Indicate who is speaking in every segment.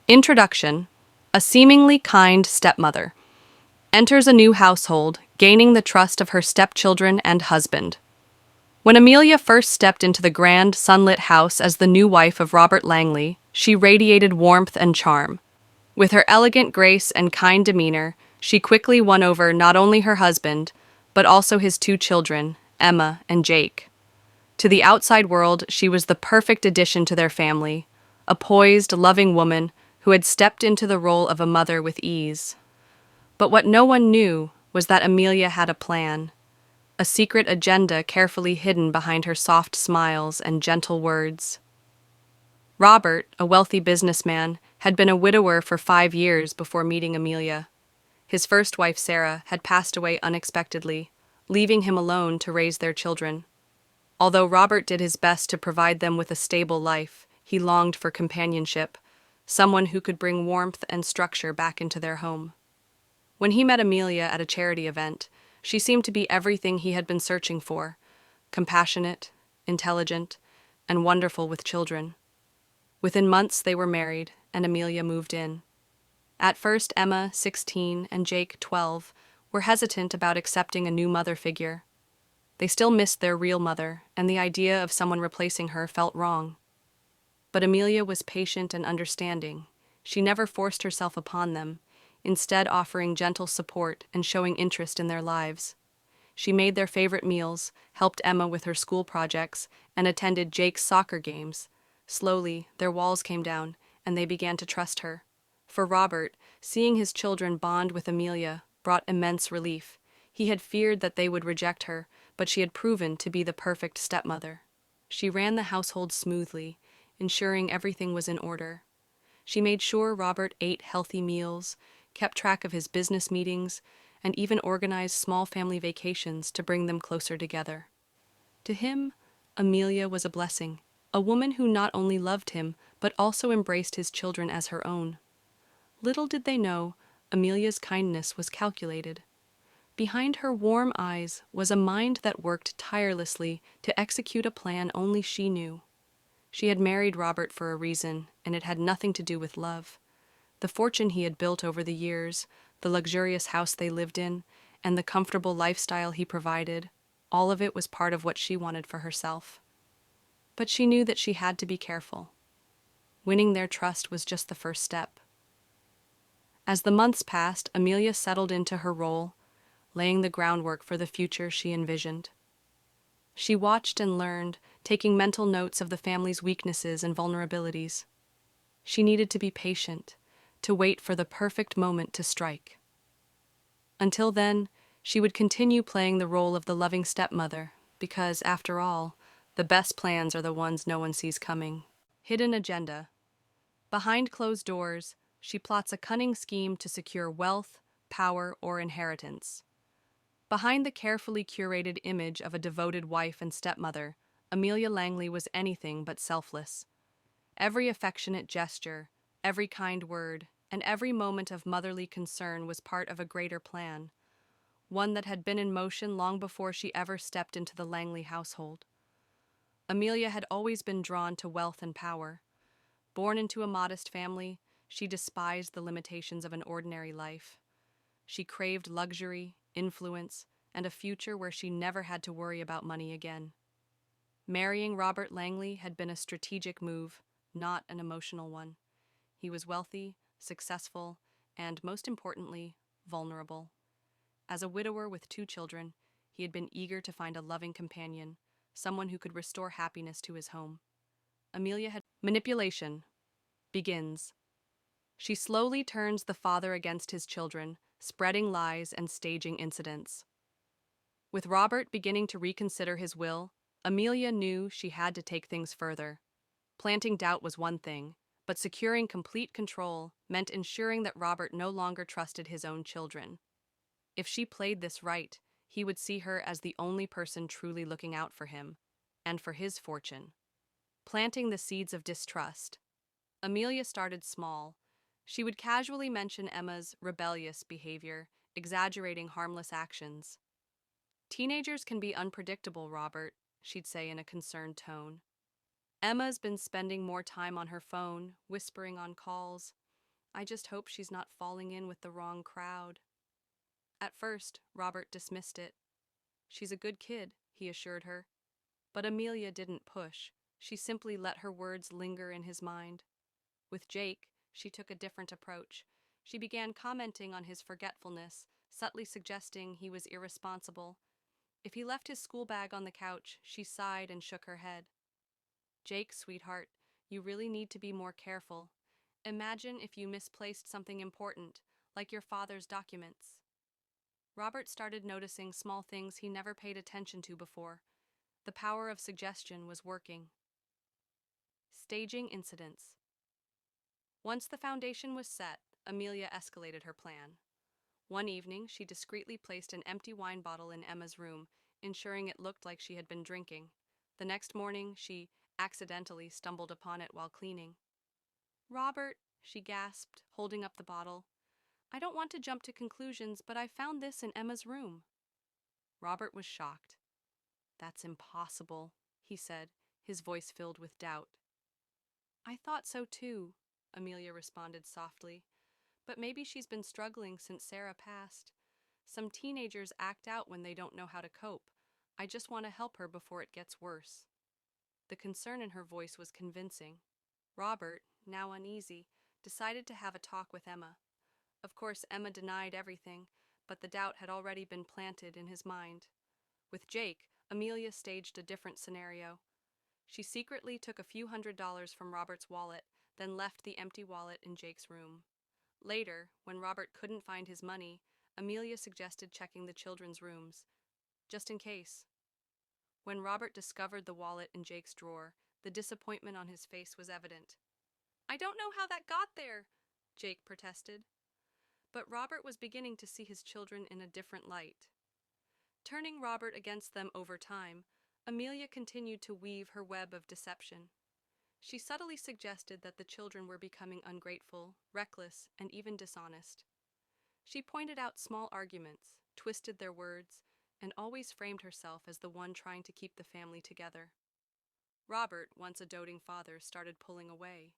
Speaker 1: Introduction. A seemingly kind stepmother enters a new household, gaining the trust of her stepchildren and husband. When Amelia first stepped into the grand, sunlit house as the new wife of Robert Langley, she radiated warmth and charm. With her elegant grace and kind demeanor, she quickly won over not only her husband, but also his two children, Emma and Jake. To the outside world, she was the perfect addition to their family, a poised, loving woman who had stepped into the role of a mother with ease. But what no one knew was that Amelia had a plan, a secret agenda carefully hidden behind her soft smiles and gentle words. Robert, a wealthy businessman, had been a widower for 5 years before meeting Amelia. His first wife, Sarah, had passed away unexpectedly, leaving him alone to raise their children. Although Robert did his best to provide them with a stable life, he longed for companionship, someone who could bring warmth and structure back into their home. When he met Amelia at a charity event, she seemed to be everything he had been searching for: compassionate, intelligent, and wonderful with children. Within months, they were married, and Amelia moved in. At first, Emma, 16, and Jake, 12, were hesitant about accepting a new mother figure. They still missed their real mother, and the idea of someone replacing her felt wrong. But Amelia was patient and understanding. She never forced herself upon them, instead offering gentle support and showing interest in their lives. She made their favorite meals, helped Emma with her school projects, and attended Jake's soccer games. Slowly, their walls came down, and they began to trust her. For Robert, seeing his children bond with Amelia brought immense relief. He had feared that they would reject her, but she had proven to be the perfect stepmother. She ran the household smoothly, ensuring everything was in order. She made sure Robert ate healthy meals, kept track of his business meetings, and even organized small family vacations to bring them closer together. To him, Amelia was a blessing, a woman who not only loved him, but also embraced his children as her own. Little did they know, Amelia's kindness was calculated. Behind her warm eyes was a mind that worked tirelessly to execute a plan only she knew. She had married Robert for a reason, and it had nothing to do with love. The fortune he had built over the years, the luxurious house they lived in, and the comfortable lifestyle he provided, all of it was part of what she wanted for herself. But she knew that she had to be careful. Winning their trust was just the first step. As the months passed, Amelia settled into her role, laying the groundwork for the future she envisioned. She watched and learned, taking mental notes of the family's weaknesses and vulnerabilities. She needed to be patient, to wait for the perfect moment to strike. Until then, she would continue playing the role of the loving stepmother, because, after all, the best plans are the ones no one sees coming. Hidden agenda. Behind closed doors, she plots a cunning scheme to secure wealth, power, or inheritance. Behind the carefully curated image of a devoted wife and stepmother, Amelia Langley was anything but selfless. Every affectionate gesture, every kind word, and every moment of motherly concern was part of a greater plan, one that had been in motion long before she ever stepped into the Langley household. Amelia had always been drawn to wealth and power. Born into a modest family, she despised the limitations of an ordinary life. She craved luxury, influence, and a future where she never had to worry about money again. Marrying Robert Langley had been a strategic move, not an emotional one. He was wealthy, successful, and, most importantly, vulnerable. As a widower with 2 children, he had been eager to find a loving companion, someone who could restore happiness to his home. Amelia had manipulation begins. She slowly turns the father against his children, spreading lies and staging incidents. With Robert beginning to reconsider his will, Amelia knew she had to take things further. Planting doubt was one thing, but securing complete control meant ensuring that Robert no longer trusted his own children. If she played this right, he would see her as the only person truly looking out for him, and for his fortune. Planting the seeds of distrust. Amelia started small. She would casually mention Emma's rebellious behavior, exaggerating harmless actions. "Teenagers can be unpredictable, Robert," she'd say in a concerned tone. "Emma's been spending more time on her phone, whispering on calls. I just hope she's not falling in with the wrong crowd. At first, Robert dismissed it. She's a good kid, he assured her. But Amelia didn't push. She simply let her words linger in his mind. With Jake, she took a different approach. She began commenting on his forgetfulness, subtly suggesting he was irresponsible. If he left his school bag on the couch, she sighed and shook her head. Jake, sweetheart, you really need to be more careful. Imagine if you misplaced something important, like your father's documents. Robert started noticing small things he never paid attention to before. The power of suggestion was working. Staging incidents. Once the foundation was set, Amelia escalated her plan. One evening, she discreetly placed an empty wine bottle in Emma's room, ensuring it looked like she had been drinking. The next morning, she accidentally stumbled upon it while cleaning. Robert, she gasped, holding up the bottle. I don't want to jump to conclusions, but I found this in Emma's room. Robert was shocked. That's impossible, he said, his voice filled with doubt. I thought so too, Amelia responded softly. But maybe she's been struggling since Sarah passed. Some teenagers act out when they don't know how to cope. I just want to help her before it gets worse. The concern in her voice was convincing. Robert, now uneasy, decided to have a talk with Emma. Of course, Emma denied everything, but the doubt had already been planted in his mind. With Jake, Amelia staged a different scenario. She secretly took a few $100s from Robert's wallet, then left the empty wallet in Jake's room. Later, when Robert couldn't find his money, Amelia suggested checking the children's rooms, just in case. When Robert discovered the wallet in Jake's drawer, the disappointment on his face was evident. I don't know how that got there, Jake protested. But Robert was beginning to see his children in a different light. Turning Robert against them over time, Amelia continued to weave her web of deception. She subtly suggested that the children were becoming ungrateful, reckless, and even dishonest. She pointed out small arguments, twisted their words, and always framed herself as the one trying to keep the family together. Robert, once a doting father, started pulling away.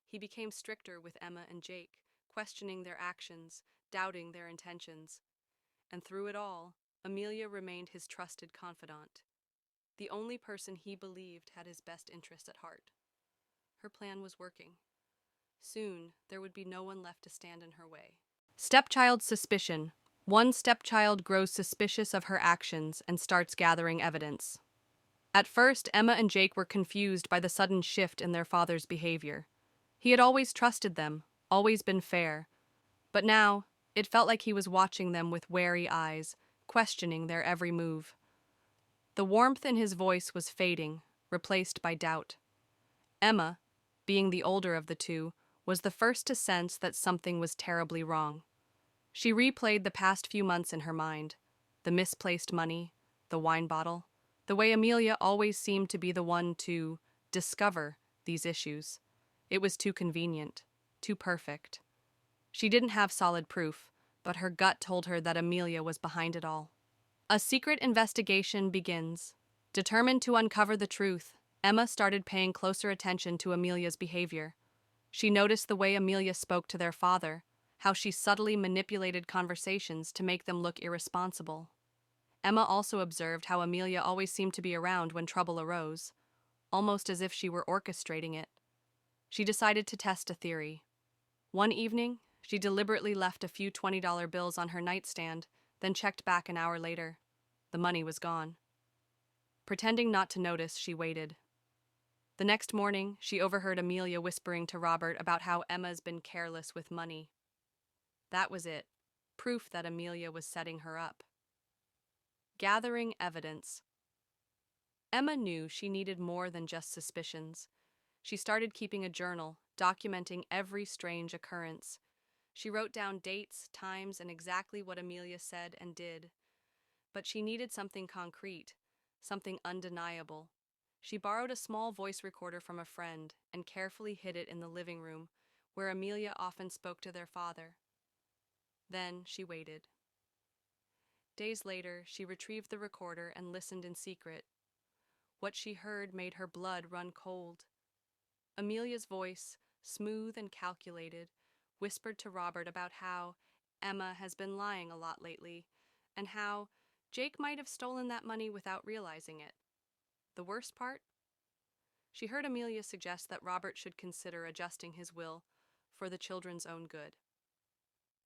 Speaker 1: He became stricter with Emma and Jake, questioning their actions, doubting their intentions. And through it all, Amelia remained his trusted confidant, the only person he believed had his best interest at heart. Her plan was working. Soon, there would be no one left to stand in her way. Stepchild's suspicion. One stepchild grows suspicious of her actions and starts gathering evidence. At first, Emma and Jake were confused by the sudden shift in their father's behavior. He had always trusted them, always been fair. But now, it felt like he was watching them with wary eyes, questioning their every move. The warmth in his voice was fading, replaced by doubt. Emma, being the older of the two, was the first to sense that something was terribly wrong. She replayed the past few months in her mind, the misplaced money, the wine bottle, the way Amelia always seemed to be the one to discover these issues. It was too convenient, too perfect. She didn't have solid proof, but her gut told her that Amelia was behind it all. A secret investigation begins. Determined to uncover the truth, Emma started paying closer attention to Amelia's behavior. She noticed the way Amelia spoke to their father, how she subtly manipulated conversations to make them look irresponsible. Emma also observed how Amelia always seemed to be around when trouble arose, almost as if she were orchestrating it. She decided to test a theory. One evening, she deliberately left a few $20 bills on her nightstand, then checked back an hour later. The money was gone. Pretending not to notice, she waited. The next morning, she overheard Amelia whispering to Robert about how Emma's been careless with money. That was it, proof that Amelia was setting her up. Gathering evidence. Emma knew she needed more than just suspicions. She started keeping a journal, documenting every strange occurrence. She wrote down dates, times, and exactly what Amelia said and did. But she needed something concrete, something undeniable. She borrowed a small voice recorder from a friend and carefully hid it in the living room, where Amelia often spoke to their father. Then she waited. Days later, she retrieved the recorder and listened in secret. What she heard made her blood run cold. Amelia's voice, smooth and calculated, whispered to Robert about how Emma has been lying a lot lately, and how Jake might have stolen that money without realizing it. The worst part? She heard Amelia suggest that Robert should consider adjusting his will for the children's own good.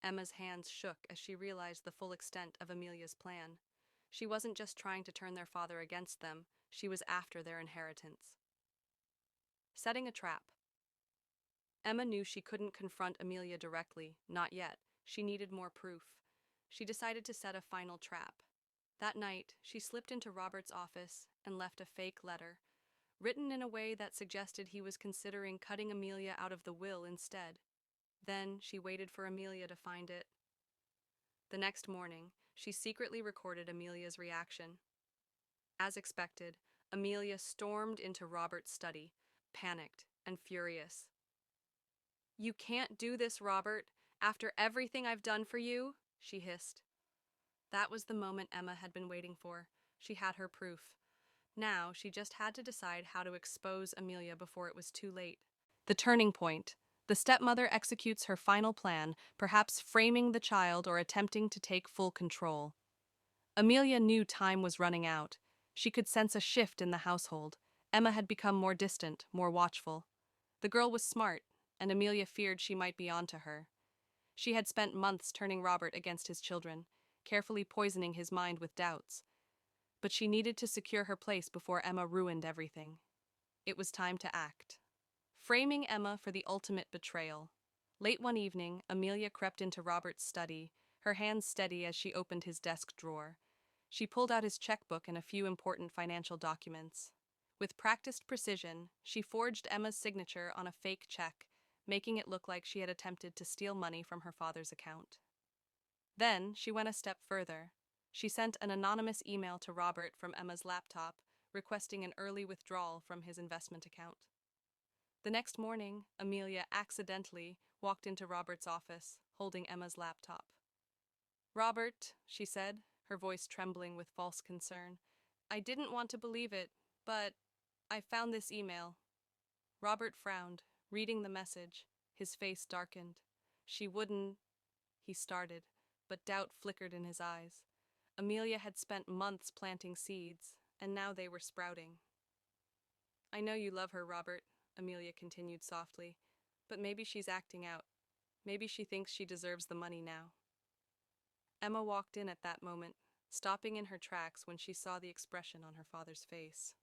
Speaker 1: Emma's hands shook as she realized the full extent of Amelia's plan. She wasn't just trying to turn their father against them, she was after their inheritance. Setting a trap. Emma knew she couldn't confront Amelia directly, not yet. She needed more proof. She decided to set a final trap. That night, she slipped into Robert's office and left a fake letter, written in a way that suggested he was considering cutting Amelia out of the will instead. Then she waited for Amelia to find it. The next morning, she secretly recorded Amelia's reaction. As expected, Amelia stormed into Robert's study, panicked and furious. "You can't do this, Robert, after everything I've done for you," she hissed. That was the moment Emma had been waiting for. She had her proof. Now, she just had to decide how to expose Amelia before it was too late. The turning point. The stepmother executes her final plan, perhaps framing the child or attempting to take full control. Amelia knew time was running out. She could sense a shift in the household. Emma had become more distant, more watchful. The girl was smart, and Amelia feared she might be onto her. She had spent months turning Robert against his children, carefully poisoning his mind with doubts. But she needed to secure her place before Emma ruined everything. It was time to act. Framing Emma for the ultimate betrayal. Late one evening, Amelia crept into Robert's study, her hands steady as she opened his desk drawer. She pulled out his checkbook and a few important financial documents. With practiced precision, she forged Emma's signature on a fake check, making it look like she had attempted to steal money from her father's account. Then, she went a step further. She sent an anonymous email to Robert from Emma's laptop, requesting an early withdrawal from his investment account. The next morning, Amelia accidentally walked into Robert's office, holding Emma's laptop. "Robert," she said, her voice trembling with false concern, "I didn't want to believe it, but I found this email." Robert frowned, reading the message. His face darkened. "She wouldn't—" he started, but doubt flickered in his eyes. Amelia had spent months planting seeds, and now they were sprouting. "I know you love her, Robert," Amelia continued softly, "but maybe she's acting out. Maybe she thinks she deserves the money now." Emma walked in at that moment, stopping in her tracks when she saw the expression on her father's face.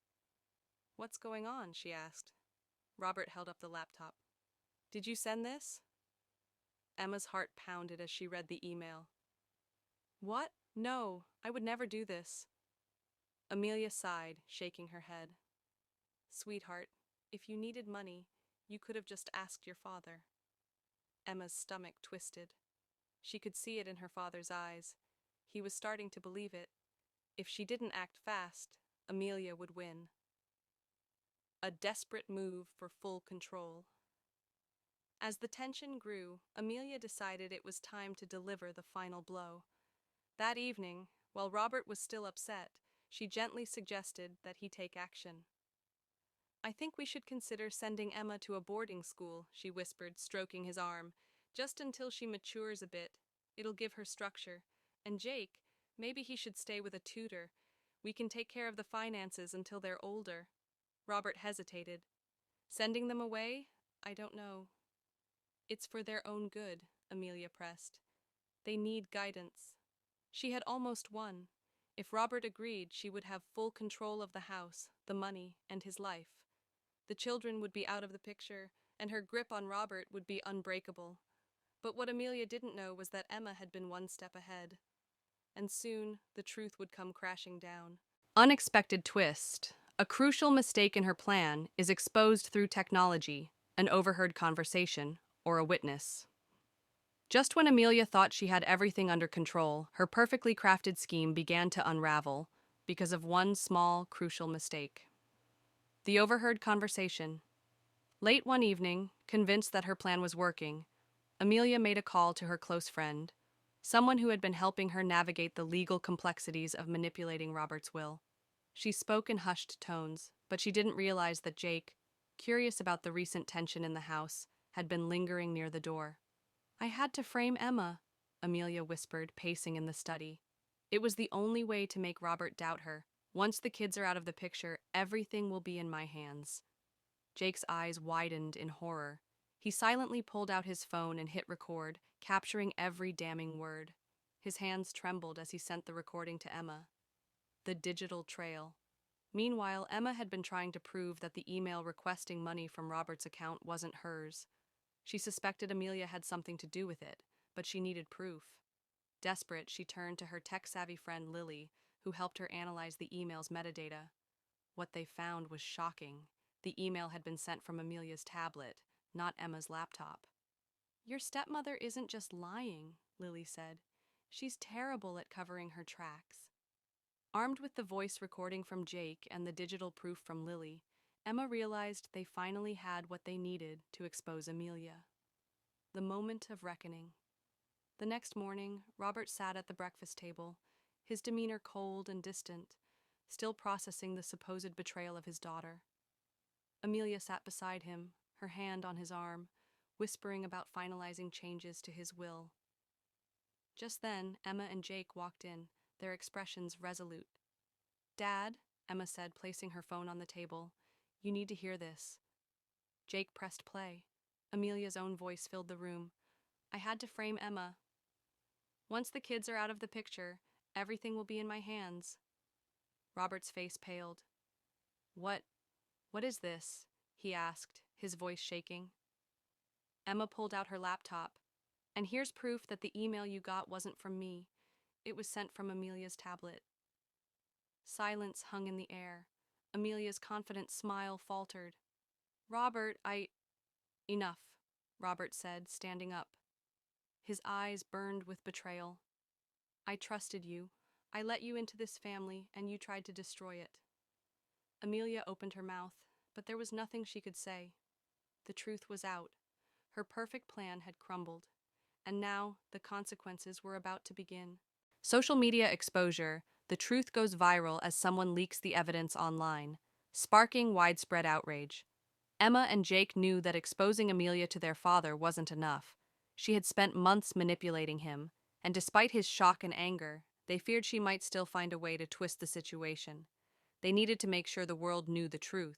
Speaker 1: "What's going on?" she asked. Robert held up the laptop. "Did you send this?" Emma's heart pounded as she read the email. "What? No, I would never do this." Amelia sighed, shaking her head. "Sweetheart, if you needed money, you could have just asked your father." Emma's stomach twisted. She could see it in her father's eyes. He was starting to believe it. If she didn't act fast, Amelia would win. A desperate move for full control. As the tension grew, Amelia decided it was time to deliver the final blow. That evening, while Robert was still upset, she gently suggested that he take action. "I think we should consider sending Emma to a boarding school," she whispered, stroking his arm. "Just until she matures a bit. It'll give her structure. And Jake, maybe he should stay with a tutor. We can take care of the finances until they're older." Robert hesitated. "Sending them away? I don't know." "It's for their own good," Amelia pressed. "They need guidance." She had almost won. If Robert agreed, she would have full control of the house, the money, and his life. The children would be out of the picture, and her grip on Robert would be unbreakable. But what Amelia didn't know was that Emma had been one step ahead. And soon, the truth would come crashing down. Unexpected twist. A crucial mistake in her plan is exposed through technology, an overheard conversation, or a witness. Just when Amelia thought she had everything under control, her perfectly crafted scheme began to unravel because of one small, crucial mistake. The overheard conversation. Late one evening, convinced that her plan was working, Amelia made a call to her close friend, someone who had been helping her navigate the legal complexities of manipulating Robert's will. She spoke in hushed tones, but she didn't realize that Jake, curious about the recent tension in the house, had been lingering near the door. I had to frame Emma, Amelia whispered, pacing in the study. It was the only way to make Robert doubt her. Once the kids are out of the picture, everything will be in my hands. Jake's eyes widened in horror. He silently pulled out his phone and hit record, capturing every damning word. His hands trembled as he sent the recording to Emma. The digital trail. Meanwhile, Emma had been trying to prove that the email requesting money from Robert's account wasn't hers. She suspected Amelia had something to do with it, but she needed proof. Desperate, she turned to her tech-savvy friend Lily, who helped her analyze the email's metadata. What they found was shocking. The email had been sent from Amelia's tablet, not Emma's laptop. Your stepmother isn't just lying, Lily said. She's terrible at covering her tracks. Armed with the voice recording from Jake and the digital proof from Lily, Emma realized they finally had what they needed to expose Amelia. The moment of reckoning. The next morning, Robert sat at the breakfast table, his demeanor cold and distant, still processing the supposed betrayal of his daughter. Amelia sat beside him, her hand on his arm, whispering about finalizing changes to his will. Just then, Emma and Jake walked in, their expressions resolute. Dad, Emma said, placing her phone on the table, you need to hear this. Jake pressed play. Amelia's own voice filled the room. I had to frame Emma. Once the kids are out of the picture, everything will be in my hands. Robert's face paled. What is this? He asked, his voice shaking. Emma pulled out her laptop. And here's proof that the email you got wasn't from me. It was sent from Amelia's tablet. Silence hung in the air. Amelia's confident smile faltered. Robert, Enough, Robert said, standing up. His eyes burned with betrayal. I trusted you. I let you into this family, and you tried to destroy it. Amelia opened her mouth, but there was nothing she could say. The truth was out. Her perfect plan had crumbled, and now the consequences were about to begin. Social media exposure. The truth goes viral as someone leaks the evidence online, sparking widespread outrage. Emma and Jake knew that exposing Amelia to their father wasn't enough. She had spent months manipulating him, and despite his shock and anger, they feared she might still find a way to twist the situation. They needed to make sure the world knew the truth,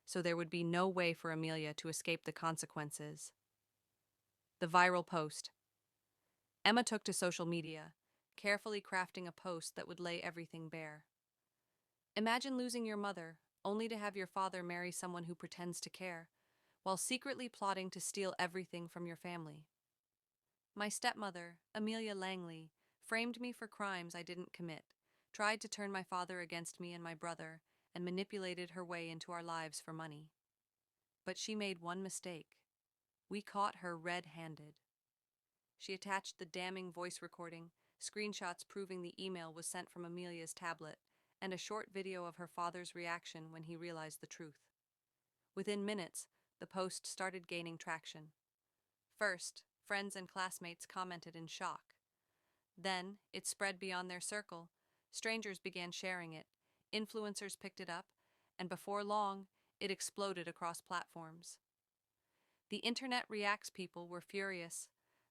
Speaker 1: so there would be no way for Amelia to escape the consequences. The viral post. Emma took to social media, carefully crafting a post that would lay everything bare. Imagine losing your mother, only to have your father marry someone who pretends to care, while secretly plotting to steal everything from your family. My stepmother, Amelia Langley, framed me for crimes I didn't commit, tried to turn my father against me and my brother, and manipulated her way into our lives for money. But she made one mistake. We caught her red-handed. She attached the damning voice recording, screenshots proving the email was sent from Amelia's tablet, and a short video of her father's reaction when he realized the truth. Within minutes, the post started gaining traction. First, friends and classmates commented in shock. Then, it spread beyond their circle. Strangers began sharing it, influencers picked it up, and before long, it exploded across platforms. The internet reacts people were furious.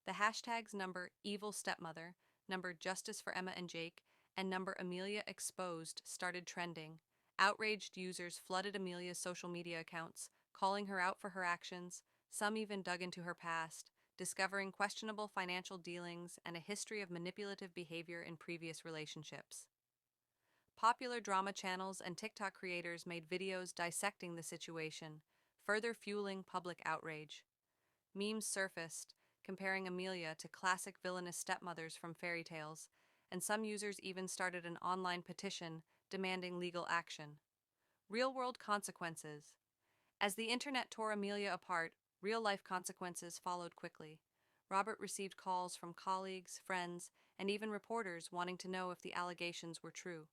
Speaker 1: The hashtags number evil stepmother, number justice for Emma and Jake, and number Amelia exposed started trending. Outraged users flooded Amelia's social media accounts, calling her out for her actions. Some even dug into her past, discovering questionable financial dealings and a history of manipulative behavior in previous relationships. Popular drama channels and TikTok creators made videos dissecting the situation, further fueling public outrage. Memes surfaced, comparing Amelia to classic villainous stepmothers from fairy tales, and some users even started an online petition demanding legal action. Real-world consequences. As the internet tore Amelia apart, real-life consequences followed quickly. Robert received calls from colleagues, friends, and even reporters wanting to know if the allegations were true.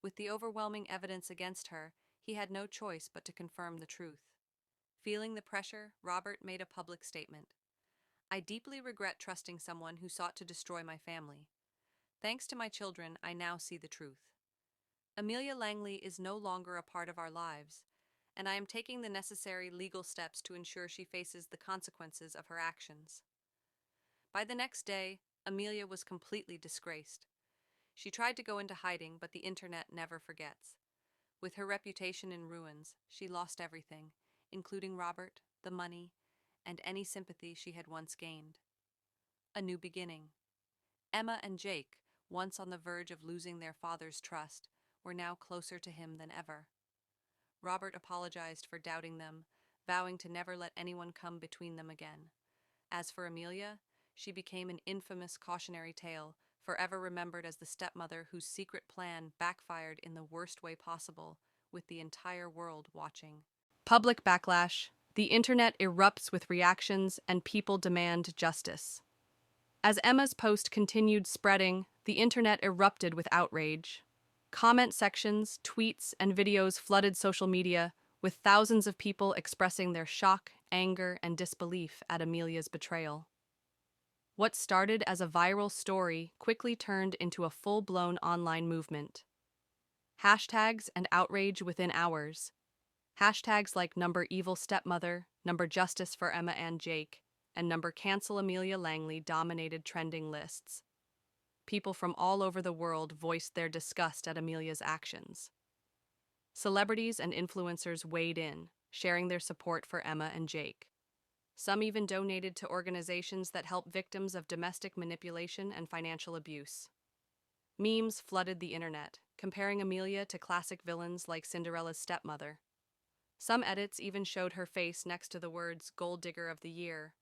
Speaker 1: With the overwhelming evidence against her, he had no choice but to confirm the truth. Feeling the pressure, Robert made a public statement. I deeply regret trusting someone who sought to destroy my family. Thanks to my children, I now see the truth. Amelia Langley is no longer a part of our lives, and I am taking the necessary legal steps to ensure she faces the consequences of her actions. By the next day, Amelia was completely disgraced. She tried to go into hiding, but the internet never forgets. With her reputation in ruins, she lost everything, including Robert, the money, and any sympathy she had once gained. A new beginning. Emma and Jake, once on the verge of losing their father's trust, were now closer to him than ever. Robert apologized for doubting them, vowing to never let anyone come between them again. As for Amelia, she became an infamous cautionary tale, forever remembered as the stepmother whose secret plan backfired in the worst way possible, with the entire world watching. Public backlash. The internet erupts with reactions and people demand justice. As Emma's post continued spreading, the internet erupted with outrage. Comment sections, tweets, and videos flooded social media, with thousands of people expressing their shock, anger, and disbelief at Amelia's betrayal. What started as a viral story quickly turned into a full-blown online movement. Hashtags and outrage within hours. Hashtags like #EvilStepmother, #Justice for Emma and Jake, and #Cancel Amelia Langley dominated trending lists. People from all over the world voiced their disgust at Amelia's actions. Celebrities and influencers weighed in, sharing their support for Emma and Jake. Some even donated to organizations that help victims of domestic manipulation and financial abuse. Memes flooded the internet, comparing Amelia to classic villains like Cinderella's stepmother. Some edits even showed her face next to the words "Gold Digger of the Year."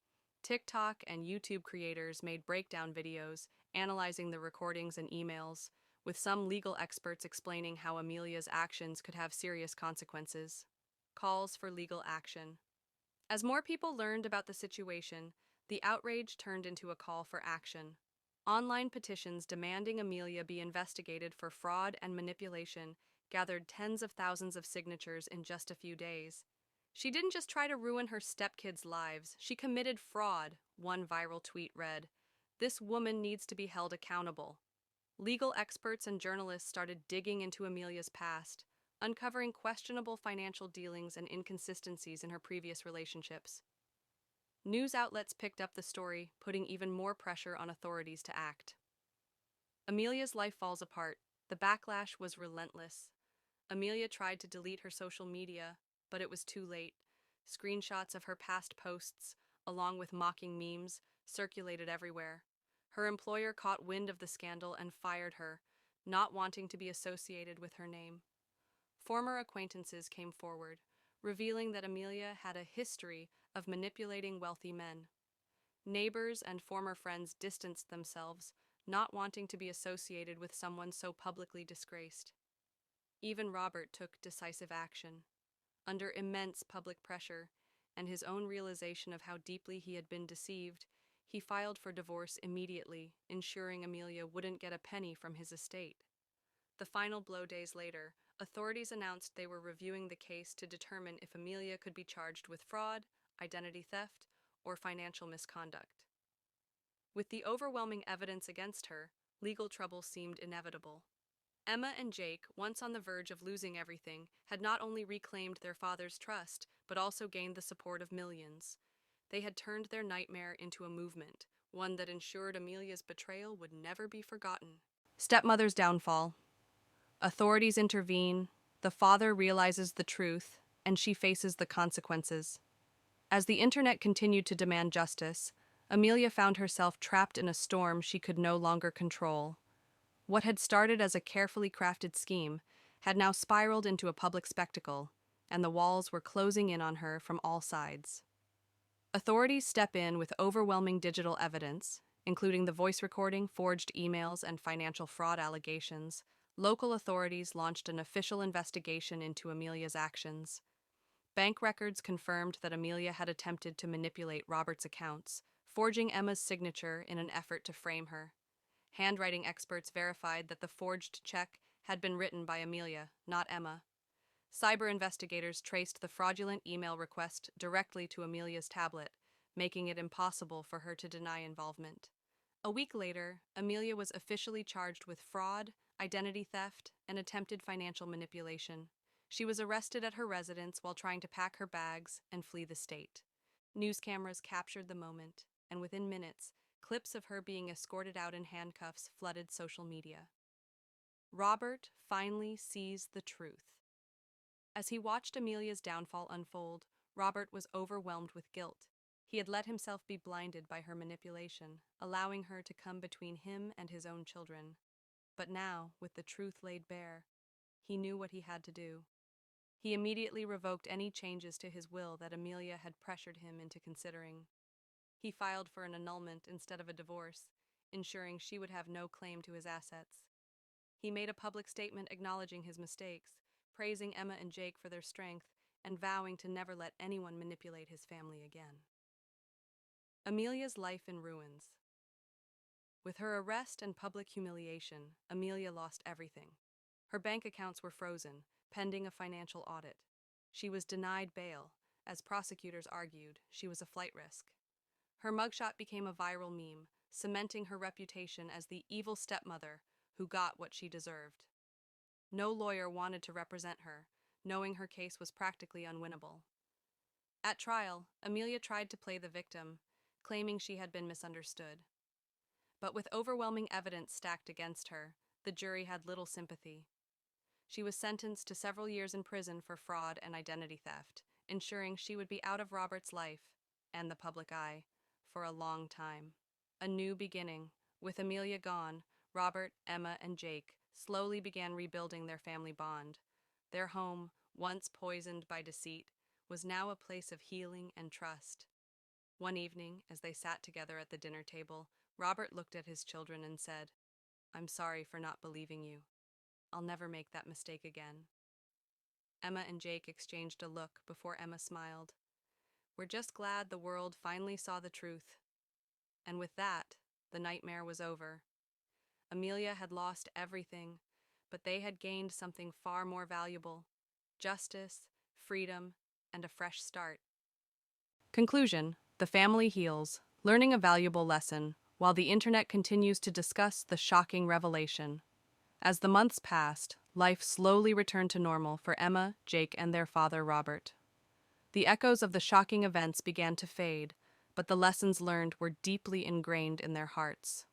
Speaker 1: TikTok and YouTube creators made breakdown videos, analyzing the recordings and emails, with some legal experts explaining how Amelia's actions could have serious consequences. Calls for legal action. As more people learned about the situation, the outrage turned into a call for action. Online petitions demanding Amelia be investigated for fraud and manipulation gathered tens of thousands of signatures in just a few days. She didn't just try to ruin her stepkids' lives, she committed fraud, one viral tweet read. This woman needs to be held accountable. Legal experts and journalists started digging into Amelia's past, uncovering questionable financial dealings and inconsistencies in her previous relationships. News outlets picked up the story, putting even more pressure on authorities to act. Amelia's life falls apart. The backlash was relentless. Amelia tried to delete her social media, but it was too late. Screenshots of her past posts, along with mocking memes, circulated everywhere. Her employer caught wind of the scandal and fired her, not wanting to be associated with her name. Former acquaintances came forward, revealing that Amelia had a history of manipulating wealthy men. Neighbors and former friends distanced themselves, not wanting to be associated with someone so publicly disgraced. Even Robert took decisive action. Under immense public pressure and his own realization of how deeply he had been deceived, he filed for divorce immediately, ensuring Amelia wouldn't get a penny from his estate. The final blow days later, authorities announced they were reviewing the case to determine if Amelia could be charged with fraud, identity theft, or financial misconduct. With the overwhelming evidence against her, legal trouble seemed inevitable. Emma and Jake, once on the verge of losing everything, had not only reclaimed their father's trust, but also gained the support of millions. They had turned their nightmare into a movement, one that ensured Amelia's betrayal would never be forgotten. Stepmother's downfall. Authorities intervene, the father realizes the truth, and she faces the consequences. As the internet continued to demand justice, Amelia found herself trapped in a storm she could no longer control. What had started as a carefully crafted scheme had now spiraled into a public spectacle, and the walls were closing in on her from all sides. Authorities step in with overwhelming digital evidence, including the voice recording, forged emails, and financial fraud allegations. Local authorities launched an official investigation into Amelia's actions. Bank records confirmed that Amelia had attempted to manipulate Robert's accounts, forging Emma's signature in an effort to frame her. Handwriting experts verified that the forged check had been written by Amelia, not Emma. Cyber investigators traced the fraudulent email request directly to Amelia's tablet, making it impossible for her to deny involvement. A week later, Amelia was officially charged with fraud, identity theft, and attempted financial manipulation. She was arrested at her residence while trying to pack her bags and flee the state. News cameras captured the moment, and within minutes, Clips of her being escorted out in handcuffs flooded social media. Robert finally sees the truth. As he watched Amelia's downfall unfold, Robert was overwhelmed with guilt. He had let himself be blinded by her manipulation, allowing her to come between him and his own children. But now, with the truth laid bare, he knew what he had to do. He immediately revoked any changes to his will that Amelia had pressured him into considering. He filed for an annulment instead of a divorce, ensuring she would have no claim to his assets. He made a public statement acknowledging his mistakes, praising Emma and Jake for their strength, and vowing to never let anyone manipulate his family again. Amelia's life in ruins. With her arrest and public humiliation, Amelia lost everything. Her bank accounts were frozen, pending a financial audit. She was denied bail. As prosecutors argued, she was a flight risk. Her mugshot became a viral meme, cementing her reputation as the evil stepmother who got what she deserved. No lawyer wanted to represent her, knowing her case was practically unwinnable. At trial, Amelia tried to play the victim, claiming she had been misunderstood. But with overwhelming evidence stacked against her, the jury had little sympathy. She was sentenced to several years in prison for fraud and identity theft, ensuring she would be out of Robert's life, and the public eye, for a long time. A new beginning. With Amelia gone, Robert, Emma, and Jake slowly began rebuilding their family bond. Their home, once poisoned by deceit, was now a place of healing and trust. One evening, as they sat together at the dinner table, Robert looked at his children and said, "I'm sorry for not believing you. I'll never make that mistake again." Emma and Jake exchanged a look before Emma smiled. "We're just glad the world finally saw the truth." And with that, the nightmare was over. Amelia had lost everything, but they had gained something far more valuable: justice, freedom, and a fresh start. Conclusion: the family heals, learning a valuable lesson, while the internet continues to discuss the shocking revelation. As the months passed, life slowly returned to normal for Emma, Jake, and their father, Robert. The echoes of the shocking events began to fade, but the lessons learned were deeply ingrained in their hearts.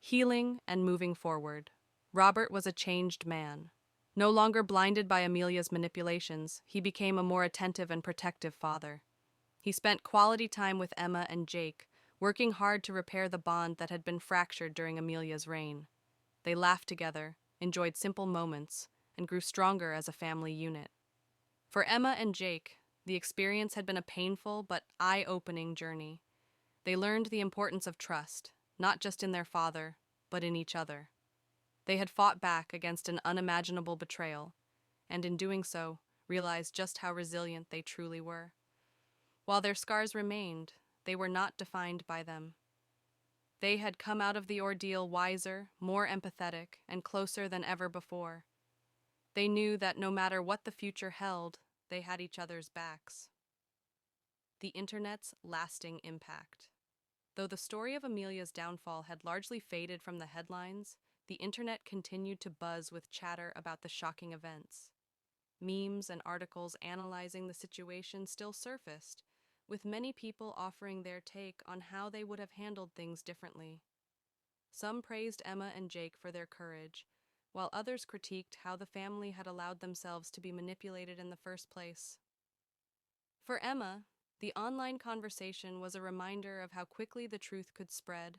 Speaker 1: Healing and moving forward. Robert was a changed man. No longer blinded by Amelia's manipulations, he became a more attentive and protective father. He spent quality time with Emma and Jake, working hard to repair the bond that had been fractured during Amelia's reign. They laughed together, enjoyed simple moments, and grew stronger as a family unit. For Emma and Jake, the experience had been a painful but eye-opening journey. They learned the importance of trust, not just in their father, but in each other. They had fought back against an unimaginable betrayal, and in doing so, realized just how resilient they truly were. While their scars remained, they were not defined by them. They had come out of the ordeal wiser, more empathetic, and closer than ever before. They knew that no matter what the future held, they had each other's backs. The internet's lasting impact. Though the story of Amelia's downfall had largely faded from the headlines, the internet continued to buzz with chatter about the shocking events. Memes and articles analyzing the situation still surfaced, with many people offering their take on how they would have handled things differently. Some praised Emma and Jake for their courage, while others critiqued how the family had allowed themselves to be manipulated in the first place. For Emma, the online conversation was a reminder of how quickly the truth could spread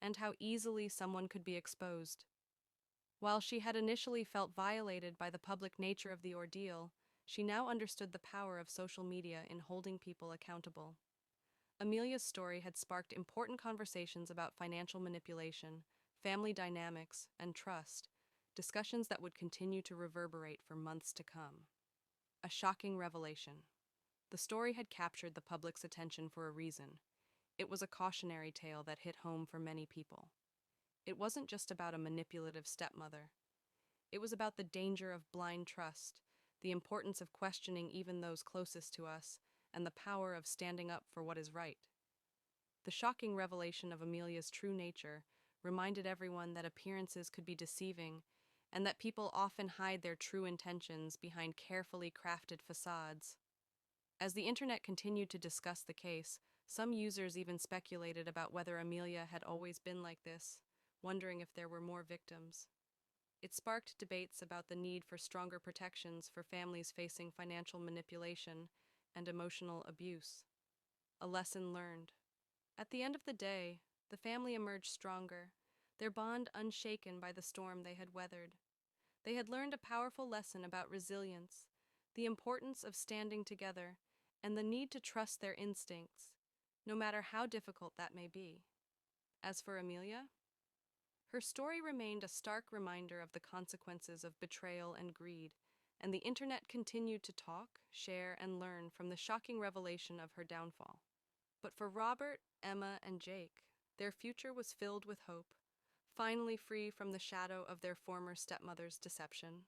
Speaker 1: and how easily someone could be exposed. While she had initially felt violated by the public nature of the ordeal, she now understood the power of social media in holding people accountable. Amelia's story had sparked important conversations about financial manipulation, family dynamics, and trust, discussions that would continue to reverberate for months to come. A shocking revelation. The story had captured the public's attention for a reason. It was a cautionary tale that hit home for many people. It wasn't just about a manipulative stepmother. It was about the danger of blind trust, the importance of questioning even those closest to us, and the power of standing up for what is right. The shocking revelation of Amelia's true nature reminded everyone that appearances could be deceiving, and that people often hide their true intentions behind carefully crafted facades. As the internet continued to discuss the case, Some users even speculated about whether Amelia had always been like this, wondering if there were more victims. It sparked debates about the need for stronger protections for families facing financial manipulation and emotional abuse. A lesson learned. At the end of the day, the family emerged stronger, their bond unshaken by the storm they had weathered. They had learned a powerful lesson about resilience, the importance of standing together, and the need to trust their instincts, no matter how difficult that may be. As for Amelia, her story remained a stark reminder of the consequences of betrayal and greed, and the internet continued to talk, share, and learn from the shocking revelation of her downfall. But for Robert, Emma, and Jake, their future was filled with hope, finally free from the shadow of their former stepmother's deception.